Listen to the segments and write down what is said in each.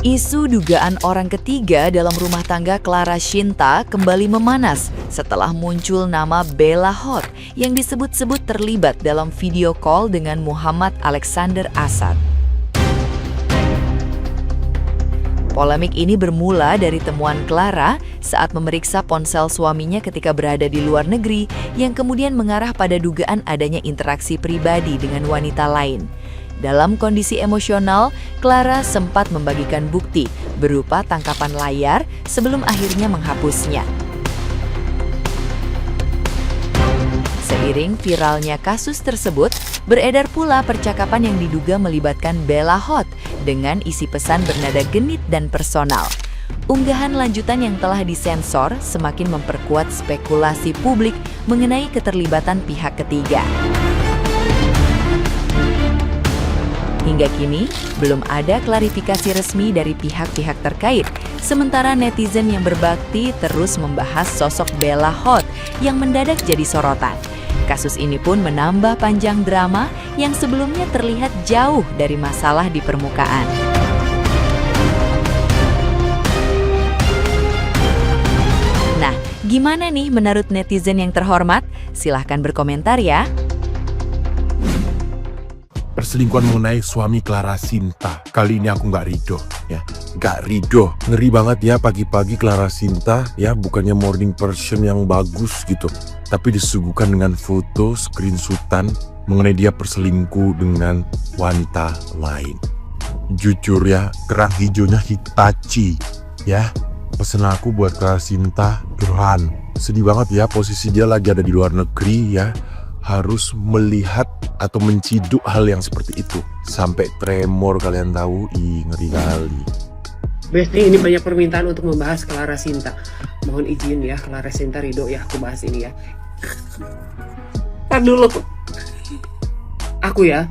Isu dugaan orang ketiga dalam rumah tangga Clara Shinta kembali memanas setelah muncul nama Bella Hot yang disebut-sebut terlibat dalam video call dengan Muhammad Alexander Asad. Polemik ini bermula dari temuan Clara saat memeriksa ponsel suaminya ketika berada di luar negeri yang kemudian mengarah pada dugaan adanya interaksi pribadi dengan wanita lain. Dalam kondisi emosional, Clara sempat membagikan bukti berupa tangkapan layar sebelum akhirnya menghapusnya. Seiring viralnya kasus tersebut, beredar pula percakapan yang diduga melibatkan Bella Hot dengan isi pesan bernada genit dan personal. Unggahan lanjutan yang telah disensor semakin memperkuat spekulasi publik mengenai keterlibatan pihak ketiga. Hingga kini, belum ada klarifikasi resmi dari pihak-pihak terkait, sementara netizen yang berbakti terus membahas sosok Bella Hot yang mendadak jadi sorotan. Kasus ini pun menambah panjang drama yang sebelumnya terlihat jauh dari masalah di permukaan. Nah, gimana nih menurut netizen yang terhormat? Silahkan berkomentar ya. Perselingkuhan mengenai suami Clara Shinta. Kali ini aku nggak ridho, ya. Nggak ridho. Ngeri banget ya pagi-pagi Clara Shinta, ya, bukannya morning person yang bagus gitu. Tapi disuguhkan dengan foto screenshotan mengenai dia perselingkuh dengan wanita lain. Jujur ya, kerang hijaunya Hitachi, ya. Pesan aku buat Clara Shinta, Burhan. Sedih banget ya posisi dia lagi ada di luar negeri, ya. Harus melihat atau menciduk hal yang seperti itu. Sampai tremor, kalian tahu, ngeri kali. Besti, ini banyak permintaan untuk membahas Clara Shinta. Mohon izin ya, Clara Shinta ridho ya aku bahas ini ya. Tar dulu. Aku ya,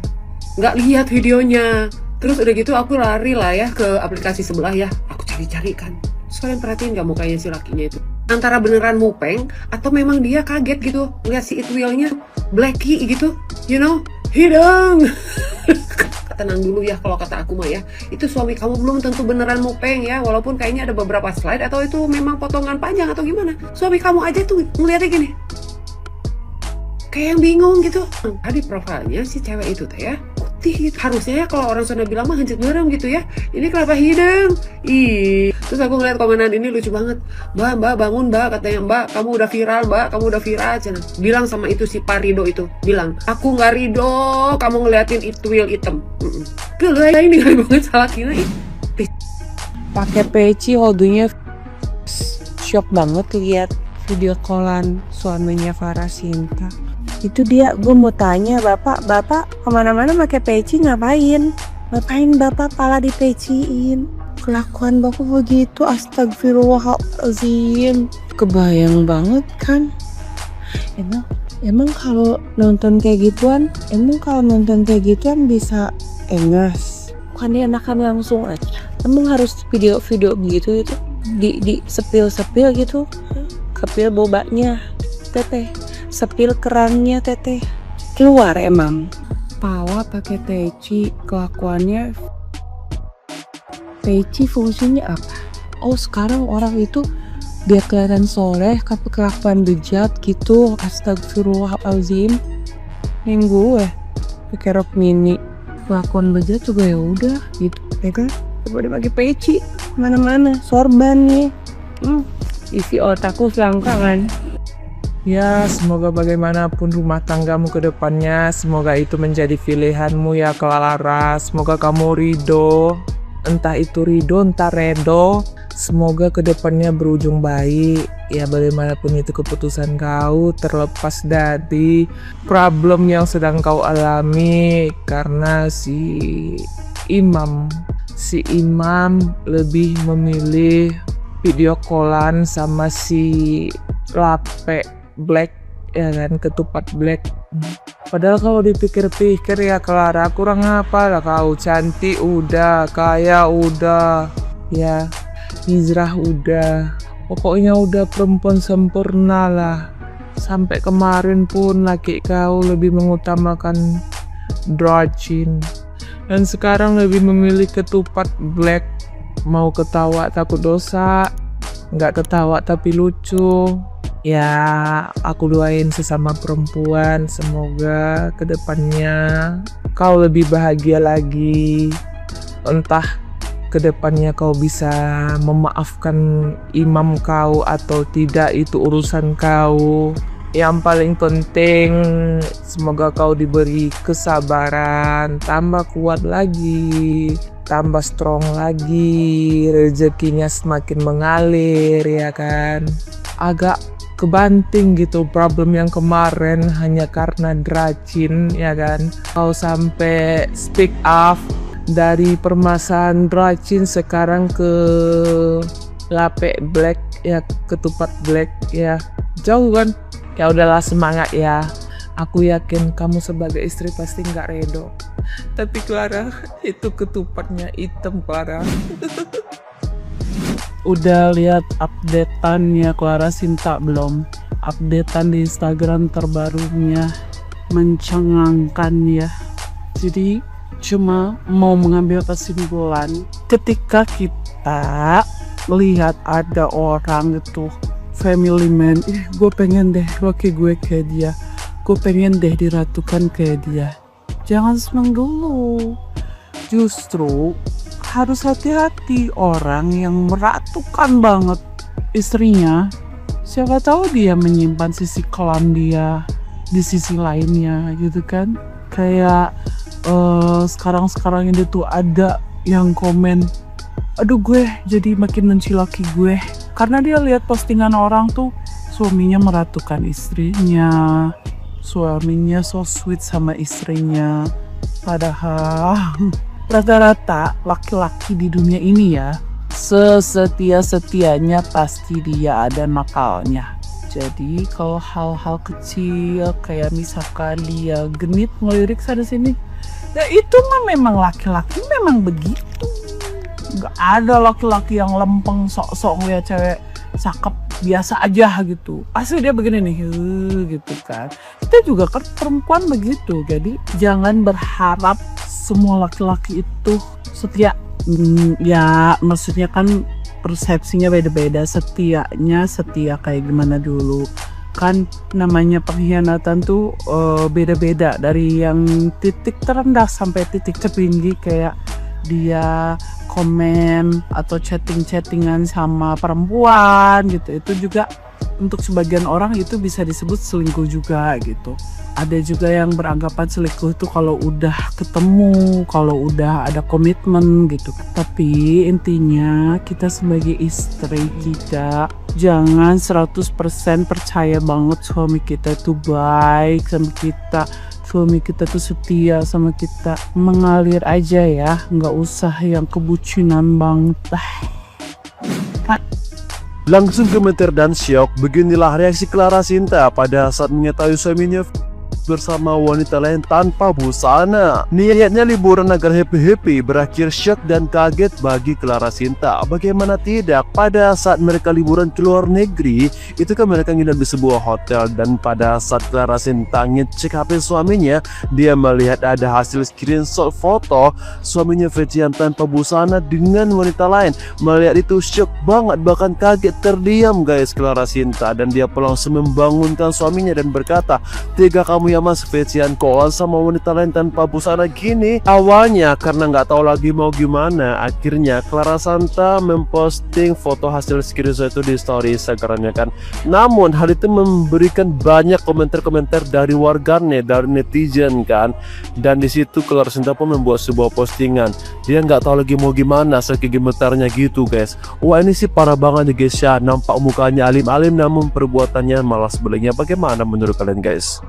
nggak lihat videonya. Terus udah gitu aku lari lah ya ke aplikasi sebelah ya. Aku cari-cari kan. Kalian perhatiin gak mukanya si lakinya itu? Antara beneran mupeng atau memang dia kaget gitu lihat si Itwilnya blacky gitu, you know, hidung. Tenang dulu ya, kalau kata aku mah ya, itu suami kamu belum tentu beneran mupeng ya, walaupun kayaknya ada beberapa slide atau itu memang potongan panjang atau gimana. Suami kamu aja tuh ngeliatnya gini, kayak yang bingung gitu. Tadi profilnya si cewek itu teh ya putih gitu. Harusnya ya kalau orang sana bilang mah hancur merem gitu ya, ini kenapa hidung? Terus aku ngeliat komenan ini lucu banget. Mbak bangun mbak, katanya mbak kamu udah viral, mbak kamu udah viral. Cina bilang sama itu si Pak Rido itu, bilang aku nggak ridho kamu ngeliatin Itwil item. Gila ini gak banget salah kira. Pakai peci holdingnya, shock banget lihat video callan suaminya Clara Shinta. Itu dia, gue mau tanya bapak kemana-mana pakai peci ngapain bapak pala dipeciin? Kelakuan bapak begitu, astagfirullahaladzim. Kebayang banget kan. Emang kalau nonton kayak gituan bisa engas? Bukan dia enakan langsung aja. Emang harus video begitu itu di sepil gitu, sepil bobanya teteh, sepil kerangnya teteh keluar. Emang pala pakai peci, kelakuannya. Peci fungsinya apa? Oh, sekarang orang itu biar kelihatan soleh tapi kelakuan bejat gitu. Astagfirullahaladzim. Yang gue pakai rok mini kelakuan bejat juga ya udah gitu, ya kan? Coba dia pakai peci mana-mana sorban nih. Isi otakku selangkangan. Ya, semoga bagaimanapun rumah tanggamu ke depannya, semoga itu menjadi pilihanmu ya Clara. Semoga kamu ridho, entah itu ridho, entah redo. Semoga ke depannya berujung baik. Ya, bagaimanapun itu keputusan kau, terlepas dari problem yang sedang kau alami. Karena si imam lebih memilih video callan sama si lape Black, ya kan, ketupat Black. Padahal kalau dipikir-pikir ya Clara, kurang apa lah kau, cantik udah, kaya udah, ya hijrah udah, pokoknya udah perempuan sempurna lah. Sampai kemarin pun laki kau lebih mengutamakan dragin, dan sekarang lebih memilih ketupat Black. mau ketawa takut dosa, nggak ketawa tapi lucu. Ya, aku doain sesama perempuan, semoga kedepannya kau lebih bahagia lagi. Entah kedepannya kau bisa memaafkan imam kau atau tidak, itu urusan kau. Yang paling penting, semoga kau diberi kesabaran, tambah kuat lagi, tambah strong lagi, rezekinya semakin mengalir, ya kan. Agak kebanting gitu problem yang kemarin hanya karena Dracin, ya kan. Kau sampai speak up dari permasalahan Dracin sekarang ke Lape Black, ya, ketupat Black, ya, jauh kan. Ya udahlah, semangat ya. Aku yakin kamu sebagai istri pasti nggak redo. Tapi Clara, itu ketupatnya hitam, Clara. Udah lihat updateannya Clara Sinta belum? Updatean di Instagram terbarunya mencengangkan ya. Jadi cuma mau mengambil kesimpulan ketika kita lihat ada orang itu family man, gue pengen deh laki gue kayak dia, gue pengen deh diratukan kayak dia. Jangan seneng dulu, justru harus hati-hati orang yang meratukan banget istrinya. Siapa tahu dia menyimpan sisi kelam dia di sisi lainnya gitu kan. Kayak sekarang ini tuh ada yang komen, aduh gue jadi makin benci laki gue karena dia lihat postingan orang tuh suaminya meratukan istrinya, suaminya so sweet sama istrinya. Padahal rata-rata laki-laki di dunia ini ya, sesetia-setianya pasti dia ada nakalnya. Jadi kalau hal-hal kecil kayak misalkan dia genit ngelirik sana sini, ya itu mah memang laki-laki memang begitu. Gak ada laki-laki yang lempeng sok-sok ngeliat cewek cakep biasa aja gitu. Asli dia begini nih, gitu kan. Kita juga kan perempuan begitu. Jadi jangan berharap semua laki-laki itu setia. Ya maksudnya kan persepsinya beda-beda. Setianya setia kayak gimana dulu. Kan namanya pengkhianatan tuh beda-beda. Dari yang titik terendah sampai titik tertinggi, kayak dia komen atau chattingan sama perempuan gitu. Itu juga untuk sebagian orang itu bisa disebut selingkuh juga gitu. Ada juga yang beranggapan selingkuh itu kalau udah ketemu, kalau udah ada komitmen gitu. Tapi intinya kita sebagai istri kita jangan 100% percaya banget suami kita itu baik sama kita, suami kita tuh setia sama kita. Mengalir aja ya, nggak usah yang kebucinan banget. Langsung komentar dan syok, beginilah reaksi Clara Sinta pada saat mengetahui suaminya bersama wanita lain tanpa busana. Niatnya liburan agar happy-happy, berakhir syok dan kaget bagi Clara Sinta. Bagaimana tidak, pada saat mereka liburan ke luar negeri, itu kan mereka nginap di sebuah hotel, dan pada saat Clara Sinta ngecek HP suaminya, dia melihat ada hasil screenshot foto suaminya Vecian tanpa busana dengan wanita lain. Melihat itu syok banget, bahkan kaget, terdiam guys Clara Sinta, dan dia langsung membangunkan suaminya dan berkata, "Tega kamu ya mas, Vecian kolan sama wanita lain tanpa busana gini?" Awalnya karena nggak tahu lagi mau gimana, akhirnya Clara Sinta memposting foto hasil screenshot itu di story Instagramnya kan. Namun hal itu memberikan banyak komentar-komentar dari warganet, dari netizen kan. Dan di situ Clara Sinta pun membuat sebuah postingan. Dia nggak tahu lagi mau gimana, saking gemetarnya gitu guys. Wah ini sih parah banget nih guys ya. Nampak mukanya alim-alim namun perbuatannya malah sebaliknya. Bagaimana menurut kalian guys?